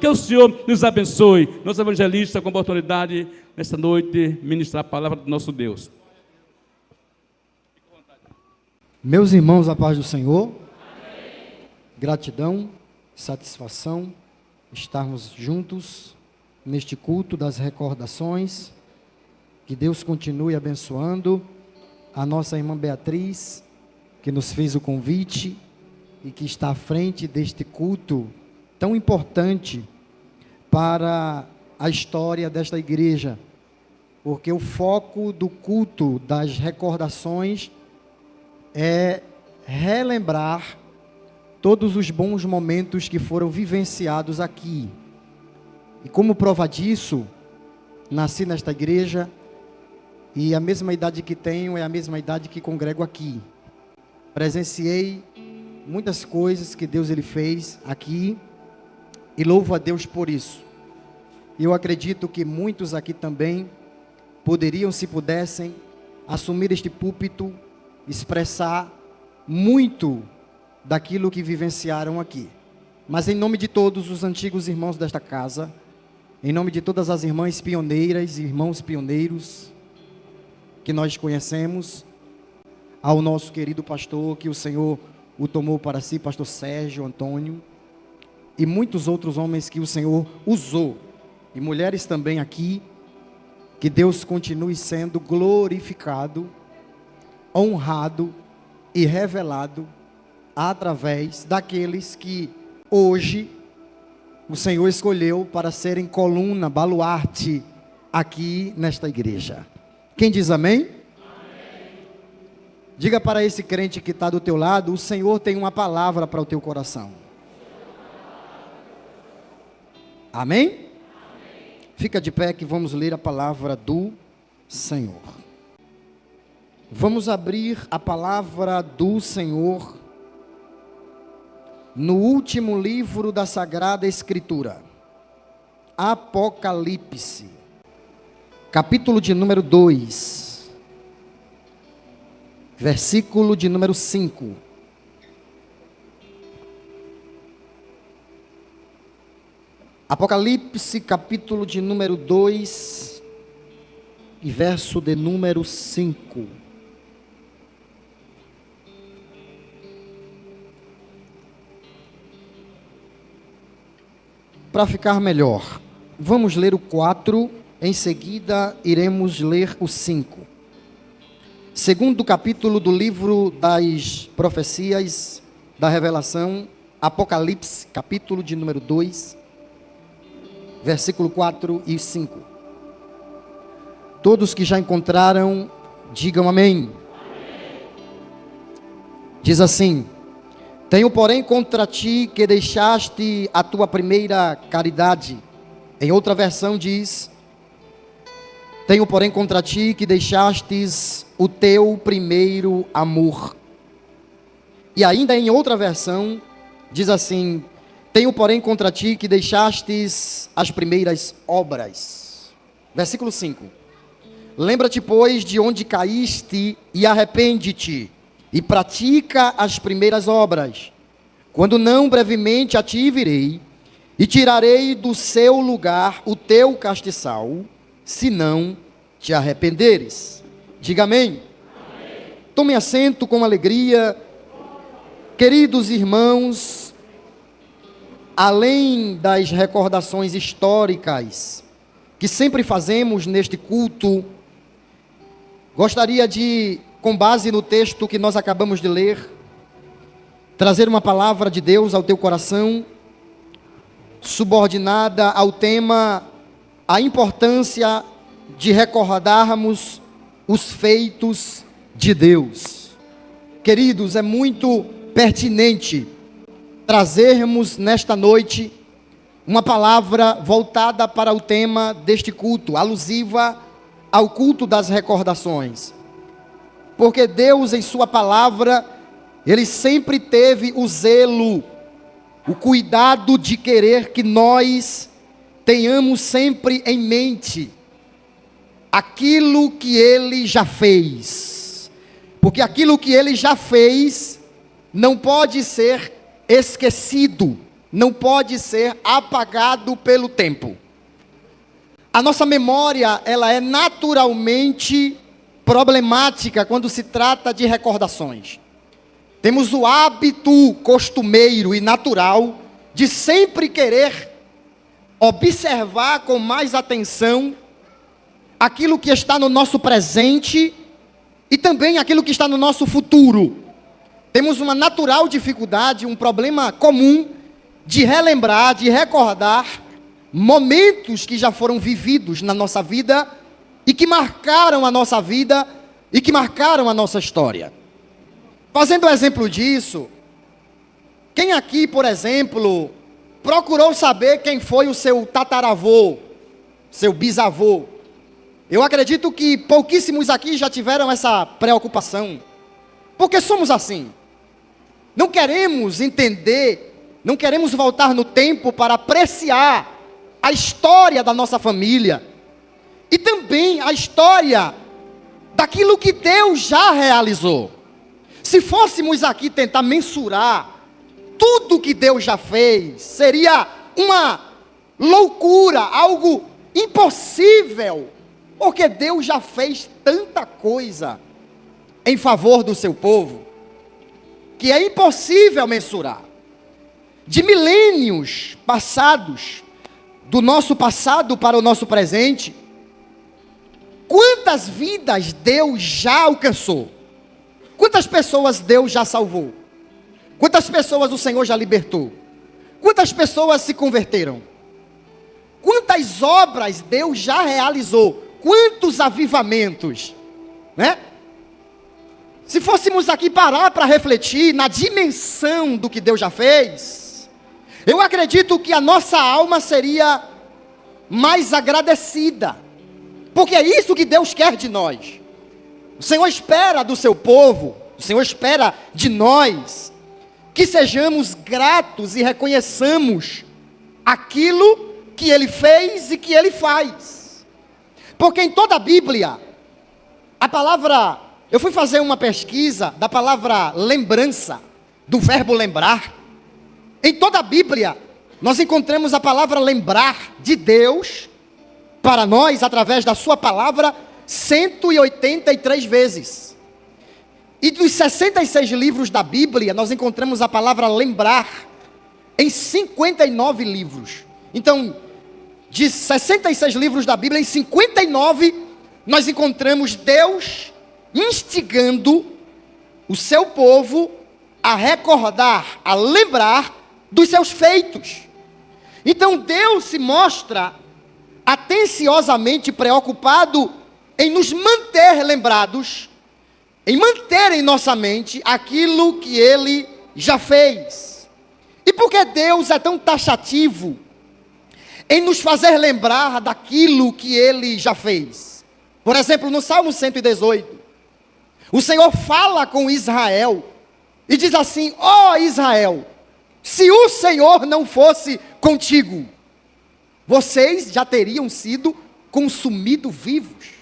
que o Senhor nos abençoe. Nosso evangelista, com a oportunidade, nesta noite, ministrar a palavra do nosso Deus. Meus irmãos, a paz do Senhor. Amém. Gratidão, satisfação, estarmos juntos neste culto das recordações. Que Deus continue abençoando a nossa irmã Beatriz, que nos fez o convite e que está à frente deste culto tão importante para a história desta igreja, porque o foco do culto das recordações é relembrar todos os bons momentos que foram vivenciados aqui. E como prova disso, nasci nesta igreja e a mesma idade que tenho é a mesma idade que congrego aqui. Presenciei muitas coisas que Deus ele fez aqui e louvo a Deus por isso. E eu acredito que muitos aqui também poderiam, se pudessem, assumir este púlpito, expressar muito daquilo que vivenciaram aqui. Mas em nome de todos os antigos irmãos desta casa, em nome de todas as irmãs pioneiras e irmãos pioneiros que nós conhecemos, ao nosso querido pastor, que o Senhor o tomou para si, pastor Sérgio Antônio, e muitos outros homens que o Senhor usou, e mulheres também aqui, que Deus continue sendo glorificado, honrado e revelado através daqueles que hoje o Senhor escolheu para serem coluna, baluarte aqui nesta igreja. Quem diz amém? Amém. Diga para esse crente que está do teu lado: o Senhor tem uma palavra para o teu coração. Amém? Amém? Fica de pé que vamos ler a palavra do Senhor. Vamos abrir a palavra do Senhor no último livro da Sagrada Escritura, Apocalipse, capítulo de número 2, versículo de número 5. Apocalipse, capítulo de número 2, e verso de número 5. Para ficar melhor, vamos ler o 4, em seguida iremos ler o 5. Segundo capítulo do livro das profecias da revelação, Apocalipse, capítulo de número 2, versículo 4 e 5. Todos que já encontraram, digam amém. Amém. Diz assim: tenho, porém, contra ti que deixaste a tua primeira caridade. Em outra versão diz: tenho, porém, contra ti que deixastes o teu primeiro amor. E ainda em outra versão diz assim: tenho, porém, contra ti que deixastes as primeiras obras. Versículo 5. Lembra-te, pois, de onde caíste e arrepende-te, e pratica as primeiras obras. Quando não, brevemente a ti virei, e tirarei do seu lugar o teu castiçal, se não te arrependeres. Diga amém. Amém. Tome assento com alegria. Queridos irmãos, além das recordações históricas que sempre fazemos neste culto, gostaria de, com base no texto que nós acabamos de ler, trazer uma palavra de Deus ao teu coração, subordinada ao tema, a importância de recordarmos os feitos de Deus. Queridos, é muito pertinente trazermos nesta noite uma palavra voltada para o tema deste culto, alusiva ao culto das recordações. Porque Deus, em sua palavra, Ele sempre teve o zelo, o cuidado de querer que nós tenhamos sempre em mente aquilo que Ele já fez. Porque aquilo que Ele já fez não pode ser esquecido, não pode ser apagado pelo tempo. A nossa memória, ela é naturalmente problemática quando se trata de recordações. Temos o hábito costumeiro e natural de sempre querer observar com mais atenção aquilo que está no nosso presente e também aquilo que está no nosso futuro. Temos uma natural dificuldade, um problema comum de relembrar, de recordar momentos que já foram vividos na nossa vida e que marcaram a nossa vida e que marcaram a nossa história. Fazendo exemplo disso, quem aqui, por exemplo, procurou saber quem foi o seu tataravô, seu bisavô? Eu acredito que pouquíssimos aqui já tiveram essa preocupação, porque somos assim. Não queremos entender, não queremos voltar no tempo para apreciar a história da nossa família e também a história daquilo que Deus já realizou. Se fôssemos aqui tentar mensurar tudo que Deus já fez, seria uma loucura, algo impossível, porque Deus já fez tanta coisa em favor do seu povo, que é impossível mensurar. De milênios passados, do nosso passado para o nosso presente, quantas vidas Deus já alcançou? Quantas pessoas Deus já salvou? Quantas pessoas o Senhor já libertou? Quantas pessoas se converteram? Quantas obras Deus já realizou? Quantos avivamentos, né? Se fôssemos aqui parar para refletir na dimensão do que Deus já fez, eu acredito que a nossa alma seria mais agradecida, porque é isso que Deus quer de nós. O Senhor espera do seu povo, o Senhor espera de nós, que sejamos gratos e reconheçamos aquilo que Ele fez e que Ele faz. Porque em toda a Bíblia, a palavra, eu fui fazer uma pesquisa da palavra lembrança, do verbo lembrar. Em toda a Bíblia, nós encontramos a palavra lembrar de Deus, para nós, através da sua palavra, 183 vezes. E dos 66 livros da Bíblia, nós encontramos a palavra lembrar em 59 livros. Então, de 66 livros da Bíblia, em 59, nós encontramos Deus instigando o seu povo a recordar, a lembrar dos seus feitos. Então, Deus se mostra atenciosamente preocupado em nos manter lembrados, em manter em nossa mente aquilo que Ele já fez. E por que Deus é tão taxativo em nos fazer lembrar daquilo que Ele já fez? Por exemplo, no Salmo 118, o Senhor fala com Israel e diz assim: ó Israel, se o Senhor não fosse contigo, vocês já teriam sido consumidos vivos.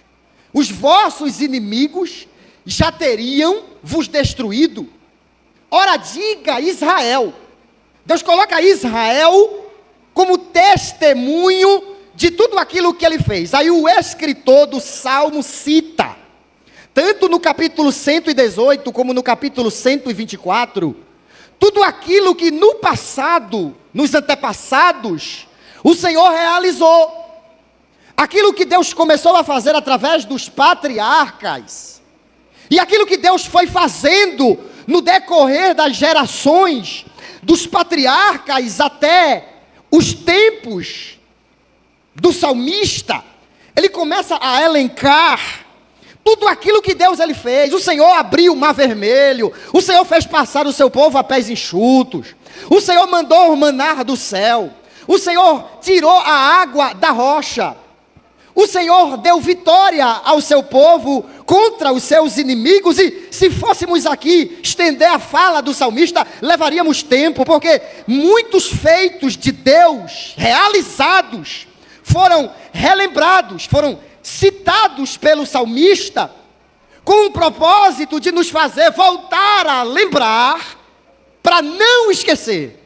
Os vossos inimigos já teriam vos destruído. Ora, diga Israel. Deus coloca Israel como testemunho de tudo aquilo que ele fez. Aí o escritor do Salmo cita, tanto no capítulo 118 como no capítulo 124, tudo aquilo que no passado, nos antepassados, o Senhor realizou. Aquilo que Deus começou a fazer através dos patriarcas, e aquilo que Deus foi fazendo no decorrer das gerações, dos patriarcas até os tempos do salmista, ele começa a elencar tudo aquilo que Deus ele fez. O Senhor abriu o mar vermelho, o Senhor fez passar o seu povo a pés enxutos, o Senhor mandou manar do céu, o Senhor tirou a água da rocha, o Senhor deu vitória ao seu povo contra os seus inimigos. E se fôssemos aqui estender a fala do salmista, levaríamos tempo, porque muitos feitos de Deus realizados foram relembrados, foram citados pelo salmista, com o propósito de nos fazer voltar a lembrar, para não esquecer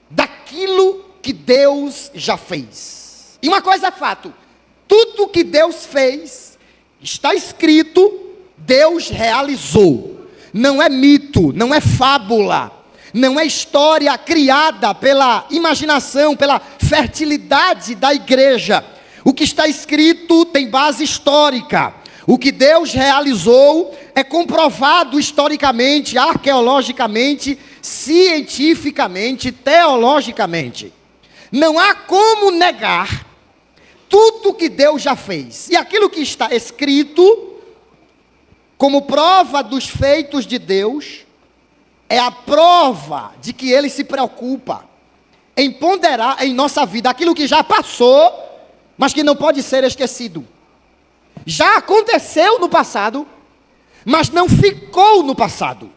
daquilo aquilo que Deus já fez. E uma coisa é fato: tudo que Deus fez, está escrito, Deus realizou. Não é mito, não é fábula, não é história criada pela imaginação, pela fertilidade da igreja. O que está escrito tem base histórica. O que Deus realizou é comprovado historicamente, arqueologicamente, cientificamente, teologicamente. Não há como negar tudo que Deus já fez. E aquilo que está escrito como prova dos feitos de Deus é a prova de que Ele se preocupa em ponderar em nossa vida aquilo que já passou, mas que não pode ser esquecido. Já aconteceu no passado, mas não ficou no passado.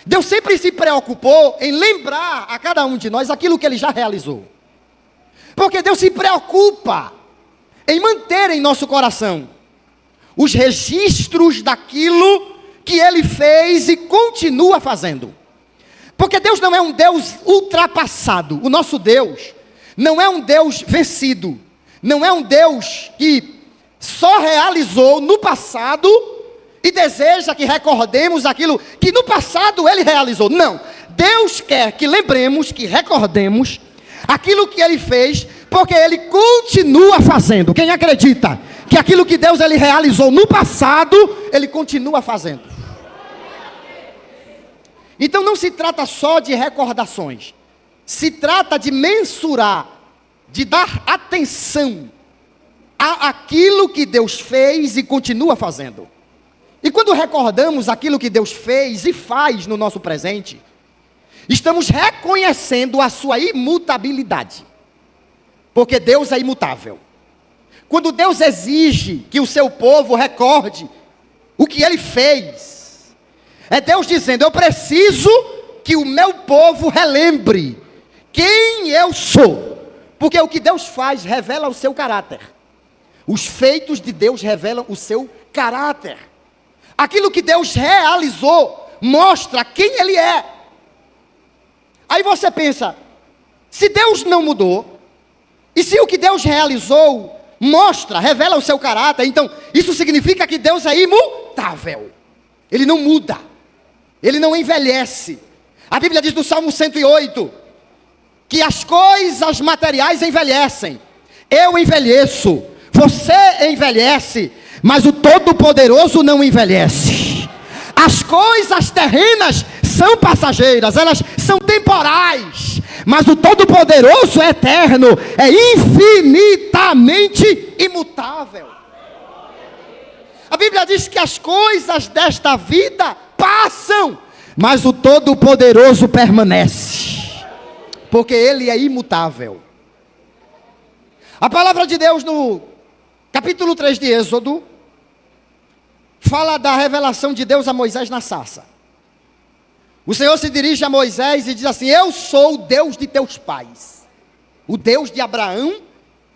Deus sempre se preocupou em lembrar a cada um de nós aquilo que Ele já realizou. Porque Deus se preocupa em manter em nosso coração os registros daquilo que Ele fez e continua fazendo. Porque Deus não é um Deus ultrapassado. O nosso Deus não é um Deus vencido. Não é um Deus que só realizou no passado e deseja que recordemos aquilo que no passado Ele realizou. Não. Deus quer que lembremos, que recordemos aquilo que Ele fez, porque Ele continua fazendo. Quem acredita que aquilo que Deus Ele realizou no passado, Ele continua fazendo? Então não se trata só de recordações. Se trata de mensurar, de dar atenção àquilo que Deus fez e continua fazendo. E quando recordamos aquilo que Deus fez e faz no nosso presente, estamos reconhecendo a sua imutabilidade. Porque Deus é imutável. Quando Deus exige que o seu povo recorde o que Ele fez, é Deus dizendo: eu preciso que o meu povo relembre quem eu sou. Porque o que Deus faz revela o seu caráter. Os feitos de Deus revelam o seu caráter. Aquilo que Deus realizou mostra quem Ele é. Aí você pensa, se Deus não mudou, e se o que Deus realizou mostra, revela o seu caráter, então isso significa que Deus é imutável. Ele não muda. Ele não envelhece. A Bíblia diz no Salmo 108, que as coisas materiais envelhecem. Eu envelheço, você envelhece, mas o Todo-Poderoso não envelhece. As coisas terrenas são passageiras, elas são temporais, mas o Todo-Poderoso é eterno, é infinitamente imutável. A Bíblia diz que as coisas desta vida passam, mas o Todo-Poderoso permanece, porque Ele é imutável. A palavra de Deus no capítulo 3 de Êxodo fala da revelação de Deus a Moisés na sarça. O Senhor se dirige a Moisés e diz assim: eu sou o Deus de teus pais, o Deus de Abraão,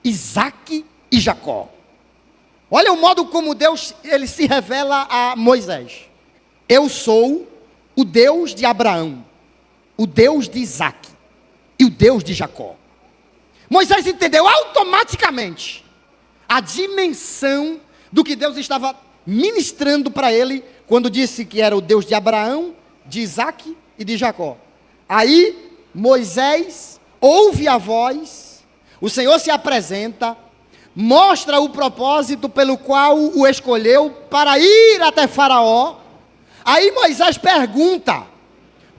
Isaque e Jacó. Olha o modo como Deus ele se revela a Moisés. Eu sou o Deus de Abraão, o Deus de Isaque e o Deus de Jacó. Moisés entendeu automaticamente a dimensão do que Deus estava ministrando para ele, quando disse que era o Deus de Abraão, de Isaque e de Jacó. Aí Moisés ouve a voz, o Senhor se apresenta, mostra o propósito pelo qual o escolheu para ir até Faraó. Aí Moisés pergunta: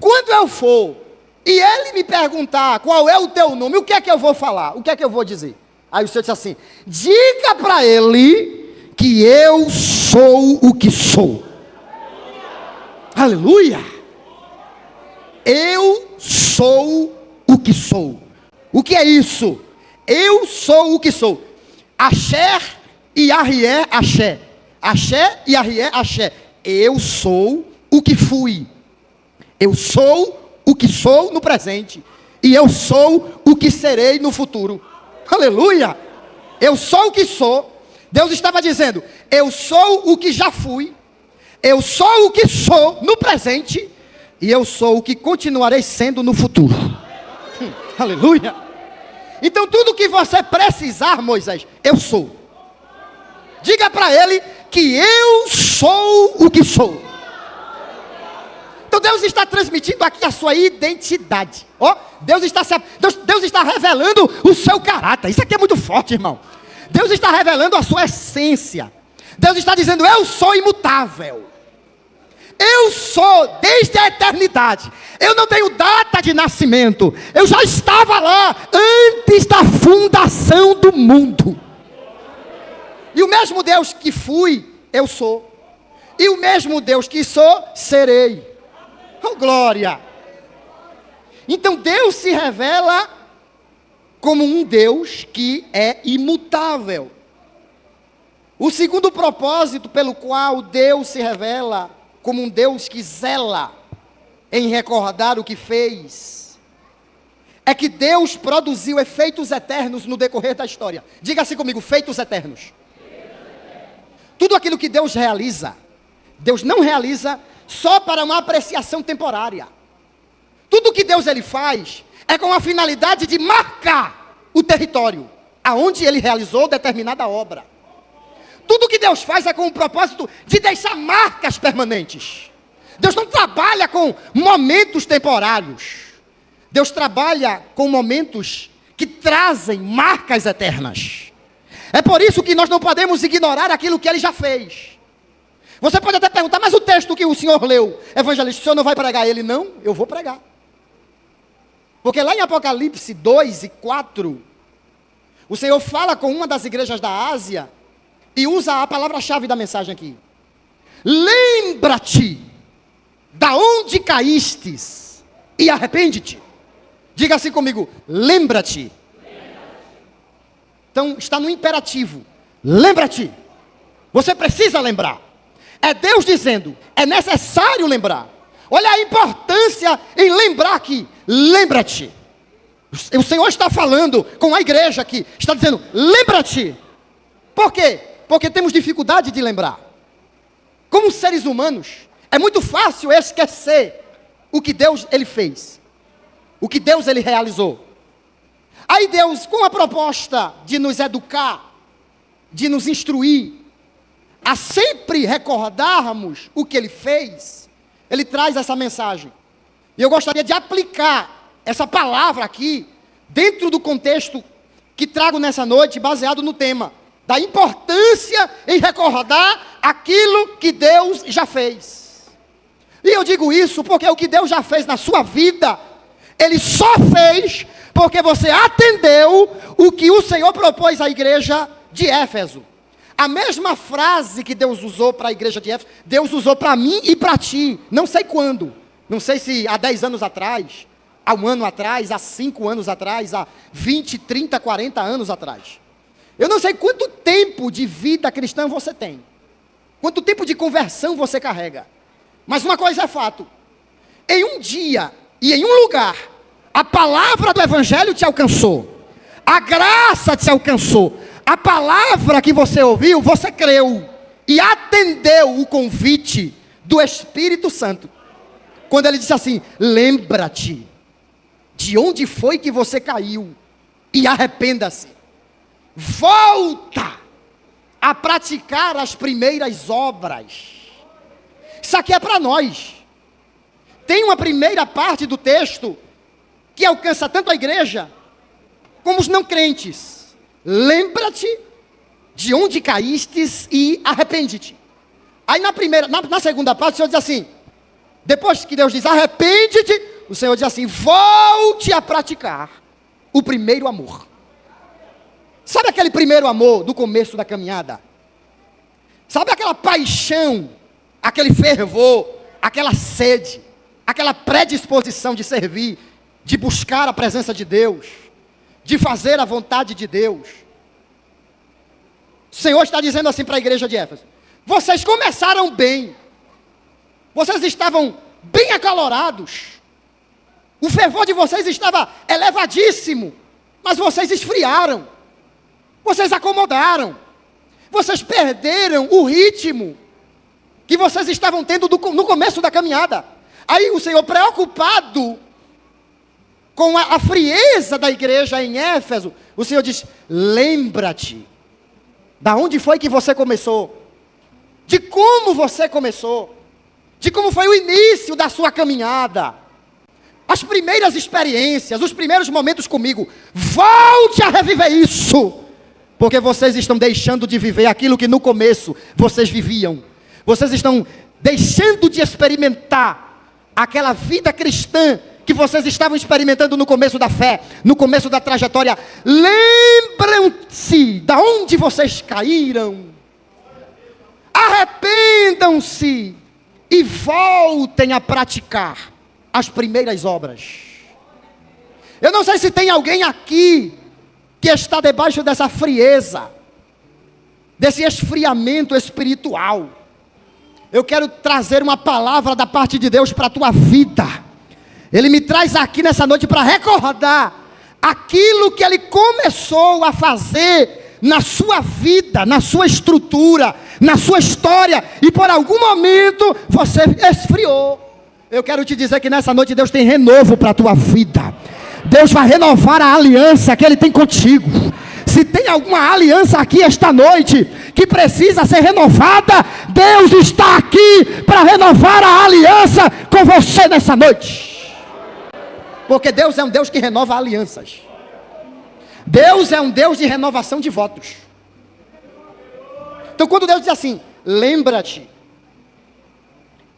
quando eu for e ele me perguntar qual é o teu nome, o que é que eu vou falar? O que é que eu vou dizer? Aí o Senhor disse assim: diga para ele que eu sou o que sou. Aleluia! Eu sou o que sou. O que é isso? Eu sou o que sou. Axé e Arrié, axé. Axé e Arrié, axé. Eu sou o que fui. Eu sou o que sou no presente. E eu sou o que serei no futuro. Aleluia! Eu sou o que sou. Deus estava dizendo: eu sou o que já fui. Eu sou o que sou no presente. E eu sou o que continuarei sendo no futuro. Aleluia. Então tudo que você precisar, Moisés, eu sou. Diga para ele que eu sou o que sou. Então Deus está transmitindo aqui a sua identidade. Deus está revelando o seu caráter. Isso aqui é muito forte, irmão. Deus está revelando a sua essência. Deus está dizendo, eu sou imutável. Eu sou desde a eternidade. Eu não tenho data de nascimento. Eu já estava lá antes da fundação do mundo. E o mesmo Deus que fui, eu sou. E o mesmo Deus que sou, serei. Oh, glória! Então Deus se revela como um Deus que é imutável. O segundo propósito pelo qual Deus se revela como um Deus que zela em recordar o que fez, é que Deus produziu efeitos eternos no decorrer da história. Diga assim comigo, feitos eternos. Tudo aquilo que Deus realiza, Deus não realiza só para uma apreciação temporária. Tudo que Deus ele faz é com a finalidade de marcar o território aonde ele realizou determinada obra. Tudo que Deus faz é com o propósito de deixar marcas permanentes. Deus não trabalha com momentos temporários. Deus trabalha com momentos que trazem marcas eternas. É por isso que nós não podemos ignorar aquilo que ele já fez. Você pode até perguntar, mas o texto que o senhor leu, evangelista, o senhor não vai pregar ele? Não, eu vou pregar. Porque lá em Apocalipse 2 e 4, o Senhor fala com uma das igrejas da Ásia e usa a palavra-chave da mensagem aqui. Lembra-te da onde caístes e arrepende-te. Diga assim comigo, lembra-te. Então está no imperativo, lembra-te. Você precisa lembrar. É Deus dizendo, é necessário lembrar. Olha a importância em lembrar aqui, lembra-te. O Senhor está falando com a igreja aqui, está dizendo, lembra-te. Por quê? Porque temos dificuldade de lembrar. Como seres humanos, é muito fácil esquecer o que Deus ele fez, o que Deus ele realizou. Aí Deus, com a proposta de nos educar, de nos instruir, a sempre recordarmos o que ele fez, ele traz essa mensagem. E eu gostaria de aplicar essa palavra aqui, dentro do contexto que trago nessa noite, baseado no tema da importância em recordar aquilo que Deus já fez. E eu digo isso porque o que Deus já fez na sua vida, ele só fez porque você atendeu o que o Senhor propôs à igreja de Éfeso. A mesma frase que Deus usou para a igreja de Éfeso, Deus usou para mim e para ti. Não sei quando. Não sei se há 10 anos atrás, há 1 ano atrás, há 5 anos atrás, há 20, 30, 40 anos atrás. Eu não sei quanto tempo de vida cristã você tem. Quanto tempo de conversão você carrega. Mas uma coisa é fato. Em um dia e em um lugar, a palavra do Evangelho te alcançou. A graça te alcançou. A palavra que você ouviu, você creu. E atendeu o convite do Espírito Santo. Quando ele disse assim, lembra-te de onde foi que você caiu. E arrependa-se. Volta a praticar as primeiras obras. Isso aqui é para nós. Tem uma primeira parte do texto que alcança tanto a igreja como os não crentes. Lembra-te de onde caístes e arrepende-te. Aí na segunda parte o Senhor diz assim, depois que Deus diz arrepende-te, o Senhor diz assim, volte a praticar o primeiro amor. Sabe aquele primeiro amor do começo da caminhada? Sabe aquela paixão, aquele fervor, aquela sede, aquela predisposição de servir, de buscar a presença de Deus, de fazer a vontade de Deus? O Senhor está dizendo assim para a igreja de Éfeso, vocês começaram bem, vocês estavam bem acalorados, o fervor de vocês estava elevadíssimo, mas vocês esfriaram, vocês acomodaram, vocês perderam o ritmo que vocês estavam tendo no começo da caminhada. Aí o Senhor, preocupado com a frieza da igreja em Éfeso, o Senhor diz: lembra-te, da onde foi que você começou, de como você começou, de como foi o início da sua caminhada, as primeiras experiências, os primeiros momentos comigo. Volte a reviver isso, porque vocês estão deixando de viver aquilo que no começo vocês viviam. Vocês estão deixando de experimentar aquela vida cristã que vocês estavam experimentando no começo da fé, no começo da trajetória. Lembram-se de onde vocês caíram. Arrependam-se e voltem a praticar as primeiras obras. Eu não sei se tem alguém aqui que está debaixo dessa frieza, desse esfriamento espiritual. Eu quero trazer uma palavra da parte de Deus para a tua vida. Ele me traz aqui nessa noite para recordar aquilo que Ele começou a fazer na sua vida, na sua estrutura, na sua história, e por algum momento você esfriou. Eu quero te dizer que nessa noite Deus tem renovo para a tua vida. Deus vai renovar a aliança que Ele tem contigo. Se tem alguma aliança aqui esta noite que precisa ser renovada, Deus está aqui para renovar a aliança com você nessa noite. Porque Deus é um Deus que renova alianças. Deus é um Deus de renovação de votos. Então quando Deus diz assim, lembra-te,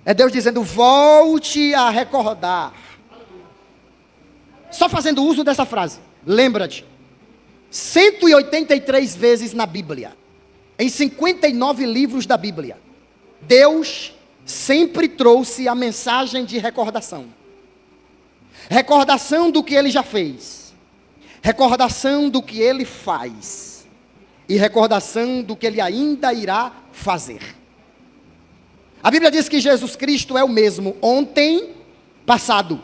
é Deus dizendo, volte a recordar. Só fazendo uso dessa frase, lembra-te, 183 vezes na Bíblia, em 59 livros da Bíblia, Deus sempre trouxe a mensagem de recordação. Recordação do que Ele já fez, recordação do que Ele faz, e recordação do que Ele ainda irá fazer. A Bíblia diz que Jesus Cristo é o mesmo ontem, passado,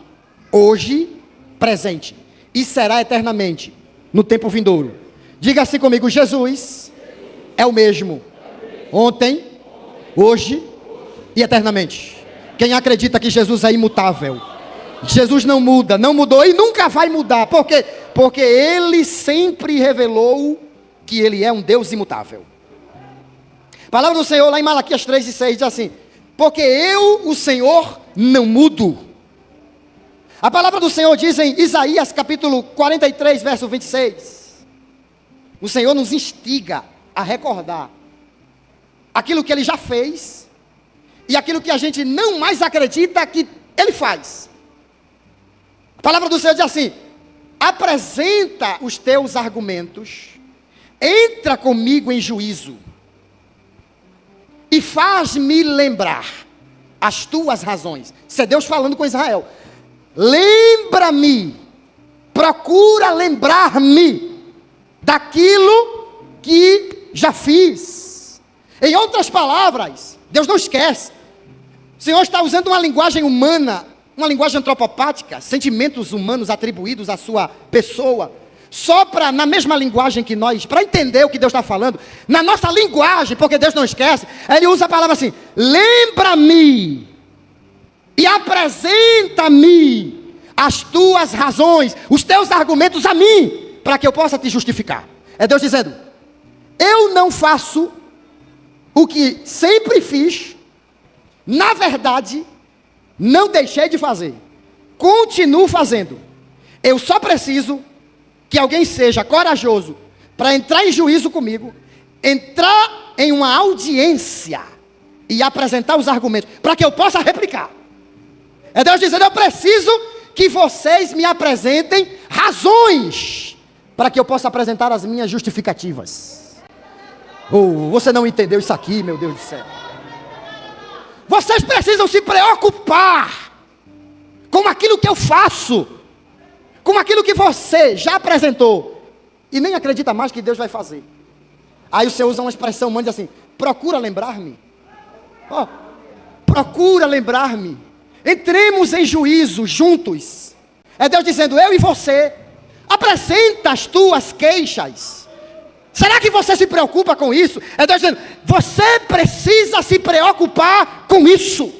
hoje, presente, e será eternamente, no tempo vindouro. Diga assim comigo, Jesus é o mesmo ontem, hoje e eternamente. Quem acredita que Jesus é imutável? Jesus não muda, não mudou e nunca vai mudar. Por quê? Porque Ele sempre revelou que Ele é um Deus imutável. A palavra do Senhor lá em Malaquias 3:6 diz assim, porque eu, o Senhor, não mudo. A palavra do Senhor diz em Isaías capítulo 43, verso 26. O Senhor nos instiga a recordar aquilo que Ele já fez e aquilo que a gente não mais acredita que Ele faz. A palavra do Senhor diz assim, apresenta os teus argumentos, entra comigo em juízo, e faz-me lembrar as tuas razões. Isso é Deus falando com Israel. Lembra-me, procura lembrar-me daquilo que já fiz. Em outras palavras, Deus não esquece. O Senhor está usando uma linguagem humana, uma linguagem antropopática, sentimentos humanos atribuídos à sua pessoa, só para, na mesma linguagem que nós, para entender o que Deus está falando, na nossa linguagem, porque Deus não esquece, Ele usa a palavra assim, lembra-me, e apresenta-me as tuas razões, os teus argumentos a mim, para que eu possa te justificar. É Deus dizendo, eu não faço o que sempre fiz, na verdade, não deixei de fazer, continuo fazendo. Eu só preciso que alguém seja corajoso para entrar em juízo comigo, entrar em uma audiência e apresentar os argumentos, para que eu possa replicar. É Deus dizendo, eu preciso que vocês me apresentem razões, para que eu possa apresentar as minhas justificativas. Oh, você não entendeu isso aqui, meu Deus do céu. Vocês precisam se preocupar com aquilo que eu faço, com aquilo que você já apresentou e nem acredita mais que Deus vai fazer. Aí o Senhor usa uma expressão humana assim, procura lembrar-me. Oh, procura lembrar-me. Entremos em juízo juntos. É Deus dizendo, eu e você, apresenta as tuas queixas. Será que você se preocupa com isso? É Deus dizendo, você precisa se preocupar com isso,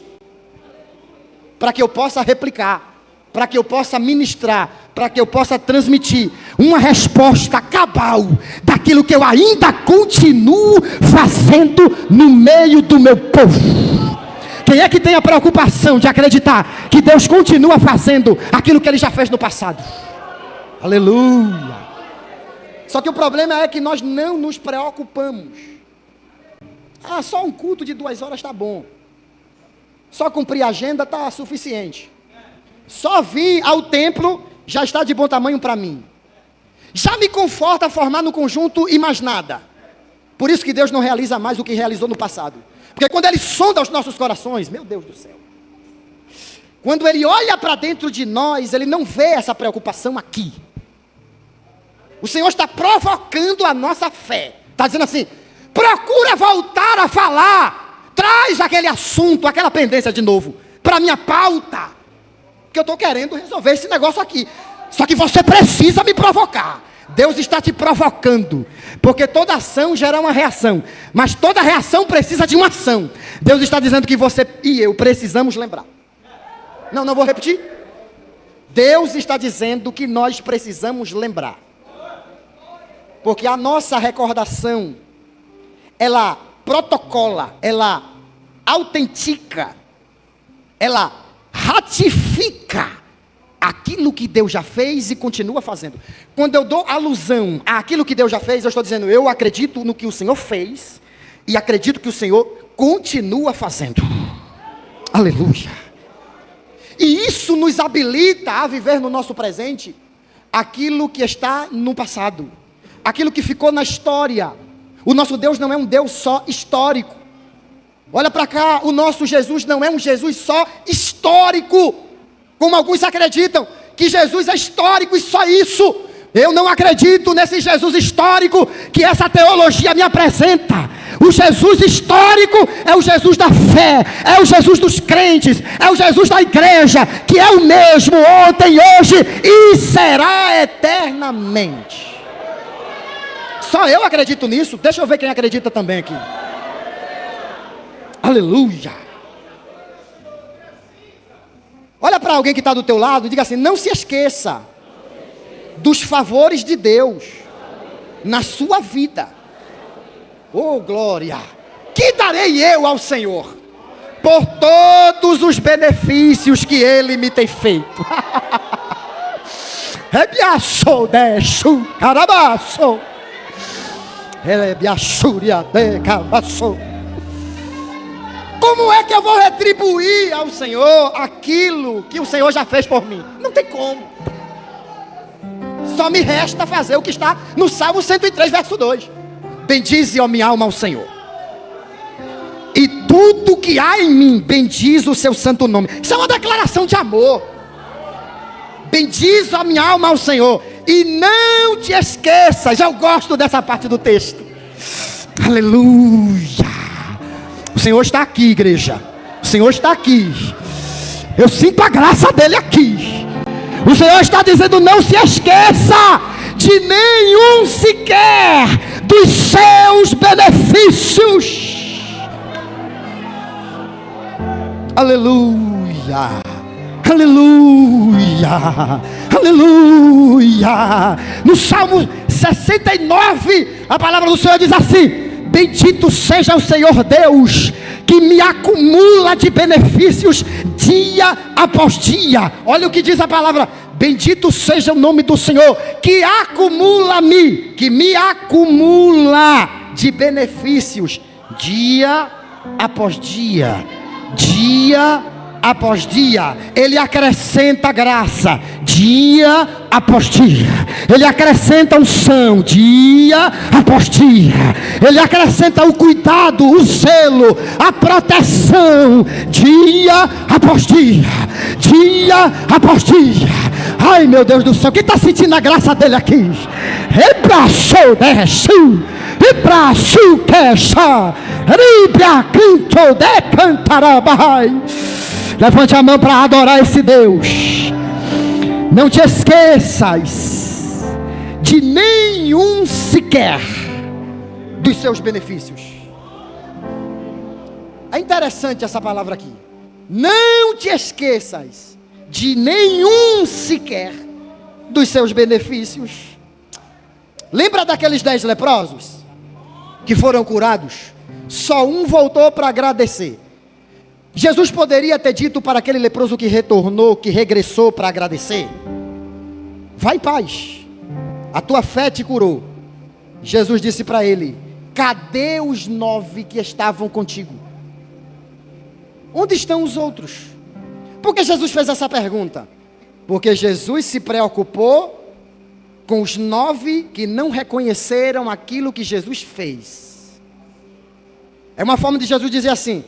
para que eu possa replicar para que eu possa ministrar, para que eu possa transmitir uma resposta cabal daquilo que eu ainda continuo fazendo no meio do meu povo. Quem é que tem a preocupação de acreditar que Deus continua fazendo aquilo que Ele já fez no passado? Aleluia! Só que o problema é que nós não nos preocupamos. Só um culto de 2 horas está bom. Só cumprir a agenda está suficiente. Só vir ao templo já está de bom tamanho para mim. Já me conforta formar no conjunto e mais nada. Por isso que Deus não realiza mais o que realizou no passado. Porque quando Ele sonda os nossos corações, meu Deus do céu. Quando Ele olha para dentro de nós, Ele não vê essa preocupação aqui. O Senhor está provocando a nossa fé. Está dizendo assim, procura voltar a falar. Traz aquele assunto, aquela pendência de novo, para a minha pauta. Porque eu estou querendo resolver esse negócio aqui. Só que você precisa me provocar. Deus está te provocando. Porque toda ação gera uma reação. Mas toda reação precisa de uma ação. Deus está dizendo que você e eu precisamos lembrar. Não vou repetir. Deus está dizendo que nós precisamos lembrar. Porque a nossa recordação, ela protocola, ela autentica, ela ratifica aquilo que Deus já fez e continua fazendo. Quando eu dou alusão àquilo que Deus já fez, eu estou dizendo, eu acredito no que o Senhor fez e acredito que o Senhor continua fazendo. Aleluia. E isso nos habilita a viver no nosso presente aquilo que está no passado, aquilo que ficou na história. O nosso Deus não é um Deus só histórico. Olha para cá, o nosso Jesus não é um Jesus só histórico, como alguns acreditam, que Jesus é histórico e só isso. Eu não acredito nesse Jesus histórico que essa teologia me apresenta. O Jesus histórico é o Jesus da fé, é o Jesus dos crentes, é o Jesus da igreja, que é o mesmo ontem, hoje e será eternamente. Só eu acredito nisso. Deixa eu ver quem acredita também aqui. Aleluia. Olha para alguém que está do teu lado e diga assim, não se esqueça dos favores de Deus na sua vida. Oh glória, que darei eu ao Senhor por todos os benefícios que Ele me tem feito. Rebiaçou, deixo, carabaçou. Rebiaçúria, decabaçou. Como é que eu vou retribuir ao Senhor aquilo que o Senhor já fez por mim? Não tem como. Só me resta fazer o que está no Salmo 103, verso 2. Bendize, ó minha alma, ao Senhor. E tudo que há em mim, bendize o seu santo nome. Isso é uma declaração de amor. Bendize, ó minha alma, ao Senhor. E não te esqueças, eu gosto dessa parte do texto. Aleluia. O Senhor está aqui, igreja. O Senhor está aqui. Eu sinto a graça dele aqui. O Senhor está dizendo, não se esqueça de nenhum sequer dos seus benefícios. Aleluia. Aleluia. Aleluia. No Salmo 69, a palavra do Senhor diz assim: bendito seja o Senhor Deus, que me acumula de benefícios dia após dia. Olha o que diz a palavra: bendito seja o nome do Senhor, que me acumula de benefícios dia após dia, dia após dia. Ele acrescenta graça dia após dia. Ele acrescenta unção dia após dia. Ele acrescenta o cuidado, o zelo, a proteção dia após dia, dia após dia. Ai meu Deus do céu, quem está sentindo a graça dele aqui? Rebraçou, desceu, rebraçou, queixa, ribra, canto, decantarabai. Levante a mão para adorar esse Deus. Não te esqueças de nenhum sequer dos seus benefícios. É interessante essa palavra aqui. Não te esqueças de nenhum sequer dos seus benefícios. Lembra daqueles 10 leprosos que foram curados? Só um voltou para agradecer. Jesus poderia ter dito para aquele leproso que retornou, que regressou para agradecer: vai em paz, a tua fé te curou. Jesus disse para ele: cadê os 9 que estavam contigo? Onde estão os outros? Por que Jesus fez essa pergunta? Porque Jesus se preocupou com os 9 que não reconheceram aquilo que Jesus fez. É uma forma de Jesus dizer assim: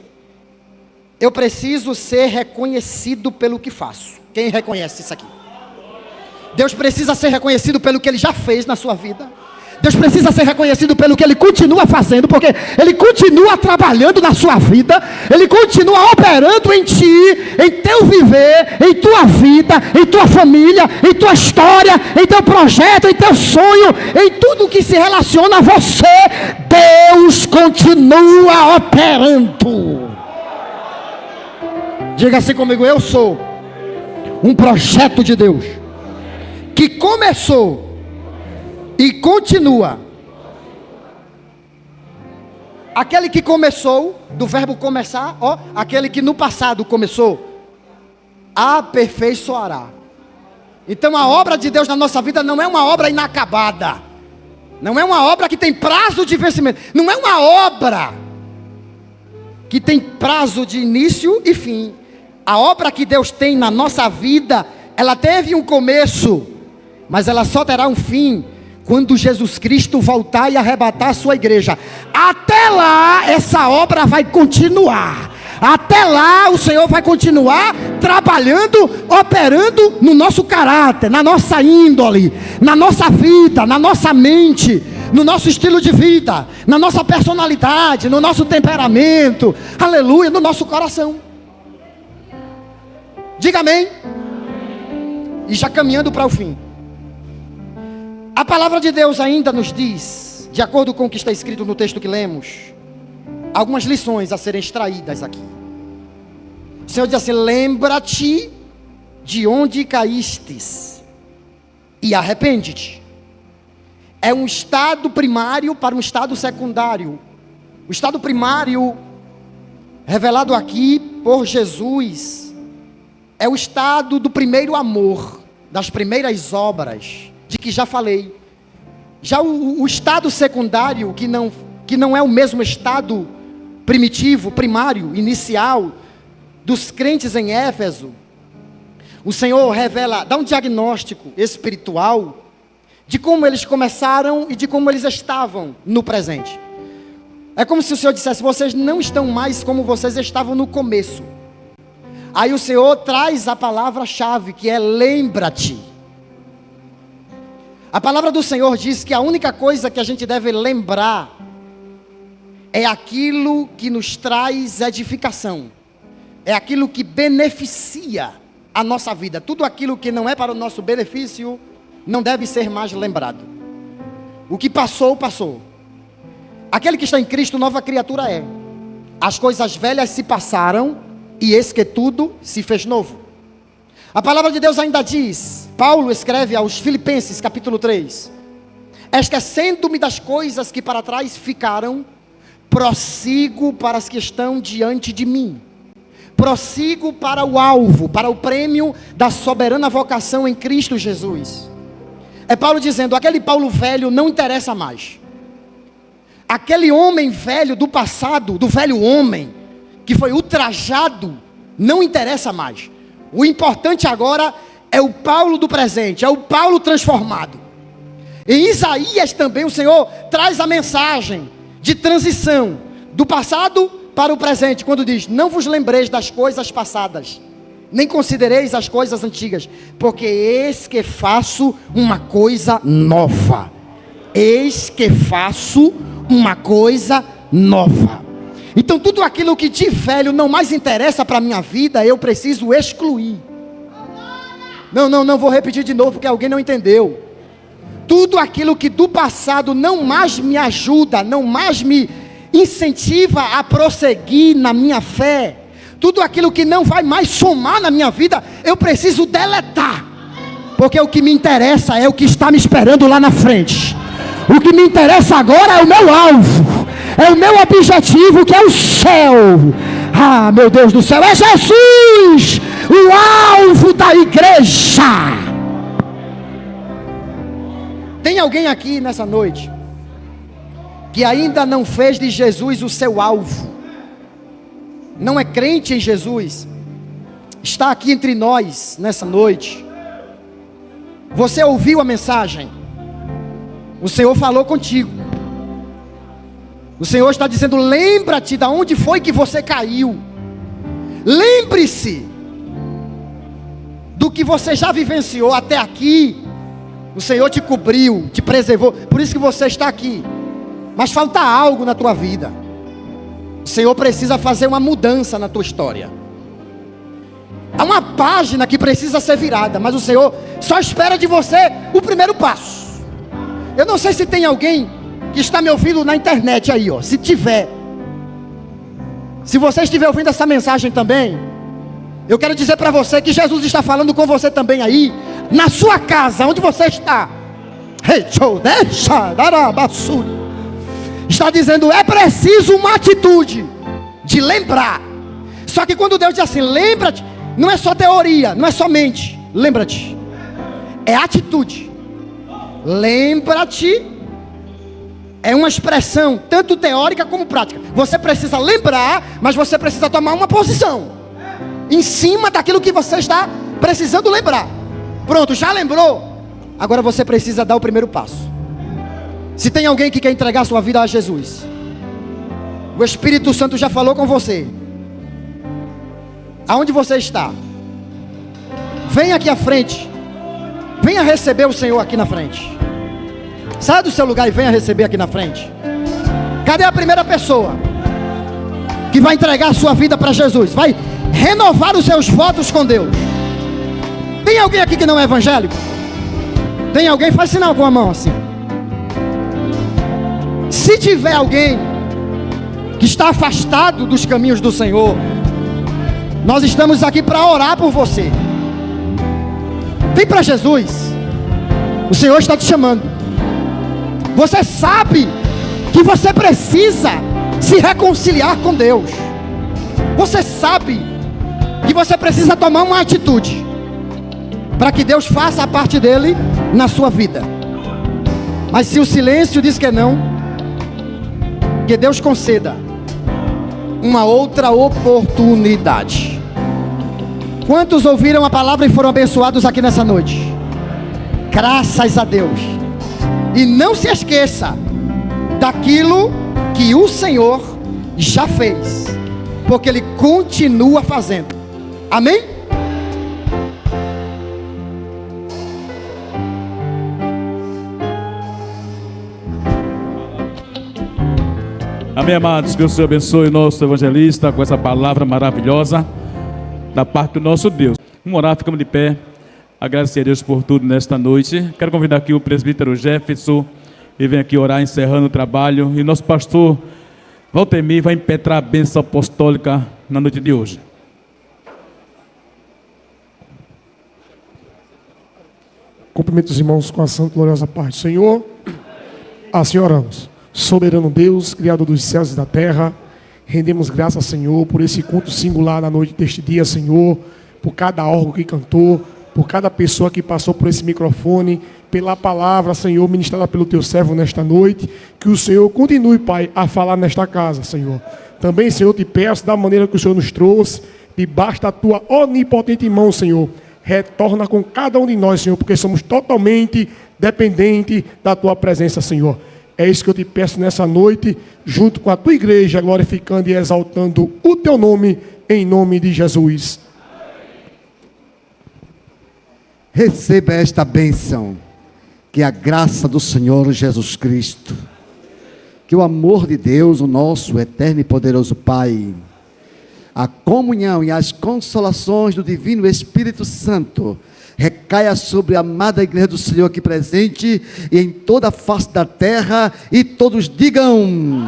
eu preciso ser reconhecido pelo que faço. Quem reconhece isso aqui? Deus precisa ser reconhecido pelo que Ele já fez na sua vida. Deus precisa ser reconhecido pelo que Ele continua fazendo, porque Ele continua trabalhando na sua vida, Ele continua operando em ti, em teu viver, em tua vida, em tua família, em tua história, em teu projeto, em teu sonho, em tudo que se relaciona a você. Deus continua operando. Diga assim comigo: eu sou um projeto de Deus que começou e continua. Aquele que começou, do verbo começar, aquele que no passado começou, aperfeiçoará. Então a obra de Deus na nossa vida não é uma obra inacabada, não é uma obra que tem prazo de vencimento, não é uma obra que tem prazo de início e fim. A obra que Deus tem na nossa vida, ela teve um começo, mas ela só terá um fim quando Jesus Cristo voltar e arrebatar a sua igreja. Até lá, essa obra vai continuar. Até lá, o Senhor vai continuar trabalhando, operando no nosso caráter, na nossa índole, na nossa vida, na nossa mente, no nosso estilo de vida, na nossa personalidade, no nosso temperamento, aleluia, no nosso coração. Diga amém. E já caminhando para o fim, a palavra de Deus ainda nos diz, de acordo com o que está escrito no texto que lemos, algumas lições a serem extraídas aqui. O Senhor diz assim: lembra-te de onde caístes e arrepende-te. É um estado primário para um estado secundário. O estado primário, revelado aqui por Jesus, é o estado do primeiro amor, das primeiras obras, de que já falei. Já o estado secundário, que não é o mesmo estado primitivo, primário, inicial, dos crentes em Éfeso, o Senhor revela, dá um diagnóstico espiritual, de como eles começaram e de como eles estavam no presente. É como se o Senhor dissesse: vocês não estão mais como vocês estavam no começo. Aí o Senhor traz a palavra-chave, que é lembra-te. A palavra do Senhor diz que a única coisa que a gente deve lembrar é aquilo que nos traz edificação, é aquilo que beneficia a nossa vida. Tudo aquilo que não é para o nosso benefício não deve ser mais lembrado. O que passou, passou. Aquele que está em Cristo, nova criatura é. As coisas velhas se passaram e eis que tudo se fez novo. A palavra de Deus ainda diz, Paulo escreve aos Filipenses capítulo 3: esquecendo-me das coisas que para trás ficaram, prossigo para as que estão diante de mim. Prossigo para o alvo, para o prêmio da soberana vocação em Cristo Jesus. É Paulo dizendo: aquele Paulo velho não interessa mais. Aquele homem velho do passado, do velho homem, que foi ultrajado, não interessa mais. O importante agora é o Paulo do presente, é o Paulo transformado. Em Isaías também o Senhor traz a mensagem de transição, do passado para o presente, quando diz: não vos lembreis das coisas passadas, nem considereis as coisas antigas, porque eis que faço uma coisa nova. Eis que faço uma coisa nova. Então tudo aquilo que de velho não mais interessa para a minha vida, eu preciso excluir. Não vou repetir de novo, porque alguém não entendeu. Tudo aquilo que do passado não mais me ajuda, não mais me incentiva a prosseguir na minha fé, tudo aquilo que não vai mais somar na minha vida, eu preciso deletar. Porque o que me interessa é o que está me esperando lá na frente. O que me interessa agora é o meu alvo, é o meu objetivo, que é o céu. Ah, meu Deus do céu, é Jesus, o alvo da igreja. Tem alguém aqui nessa noite que ainda não fez de Jesus o seu alvo, não é crente em Jesus, está aqui entre nós nessa noite. Você ouviu a mensagem, o Senhor falou contigo, o Senhor está dizendo: lembra-te de onde foi que você caiu, lembre-se do que você já vivenciou até aqui. O Senhor te cobriu, te preservou, por isso que você está aqui. Mas falta algo na tua vida. O Senhor precisa fazer uma mudança na tua história. Há uma página que precisa ser virada, mas o Senhor só espera de você o primeiro passo. Eu não sei se tem alguém que está me ouvindo na internet aí, ó. Se tiver, se você estiver ouvindo essa mensagem também, eu quero dizer para você que Jesus está falando com você também aí, na sua casa, onde você está. Está dizendo: é preciso uma atitude de lembrar. Só que quando Deus diz assim, lembra-te, não é só teoria, não é somente lembra-te, é atitude. Lembra-te é uma expressão tanto teórica como prática. Você precisa lembrar, mas você precisa tomar uma posição em cima daquilo que você está precisando lembrar. Pronto, já lembrou? Agora você precisa dar o primeiro passo. Se tem alguém que quer entregar sua vida a Jesus, o Espírito Santo já falou com você. Aonde você está? Venha aqui à frente. Venha receber o Senhor aqui na frente. Saia do seu lugar e venha receber aqui na frente. Cadê a primeira pessoa que vai entregar a sua vida para Jesus? Vai renovar os seus votos com Deus. Tem alguém aqui que não é evangélico? Tem alguém? Faz sinal com a mão assim. Se tiver alguém que está afastado dos caminhos do Senhor, nós estamos aqui para orar por você. Vem para Jesus. O Senhor está te chamando. Você sabe que você precisa se reconciliar com Deus. Você sabe que você precisa tomar uma atitude para que Deus faça a parte dele na sua vida. Mas se o silêncio diz que não, que Deus conceda uma outra oportunidade. Quantos ouviram a palavra e foram abençoados aqui nessa noite? Graças a Deus. E não se esqueça daquilo que o Senhor já fez, porque Ele continua fazendo. Amém? Amém, amados. Que o Senhor abençoe o nosso evangelista com essa palavra maravilhosa da parte do nosso Deus. Vamos orar, ficamos de pé. Agradecer a Deus por tudo nesta noite. Quero convidar aqui o presbítero Jefferson e vem aqui orar, encerrando o trabalho. E nosso pastor Valtemir vai impetrar a bênção apostólica na noite de hoje. Cumprimento os irmãos com a santa e gloriosa paz do Senhor. Assim oramos. Soberano Deus, Criador dos céus e da terra, rendemos graças, Senhor, por esse culto singular na noite deste dia, Senhor, por cada órgão que cantou, por cada pessoa que passou por esse microfone, pela palavra, Senhor, ministrada pelo Teu servo nesta noite. Que o Senhor continue, Pai, a falar nesta casa, Senhor. Também, Senhor, te peço, da maneira que o Senhor nos trouxe, debaixo da Tua onipotente mão, Senhor, retorna com cada um de nós, Senhor, porque somos totalmente dependentes da Tua presença, Senhor. É isso que eu te peço nessa noite, junto com a Tua igreja, glorificando e exaltando o Teu nome, em nome de Jesus. Receba esta bênção, que a graça do Senhor Jesus Cristo, que o amor de Deus, o nosso eterno e poderoso Pai, a comunhão e as consolações do Divino Espírito Santo, recaia sobre a amada igreja do Senhor aqui presente e em toda a face da terra, e todos digam...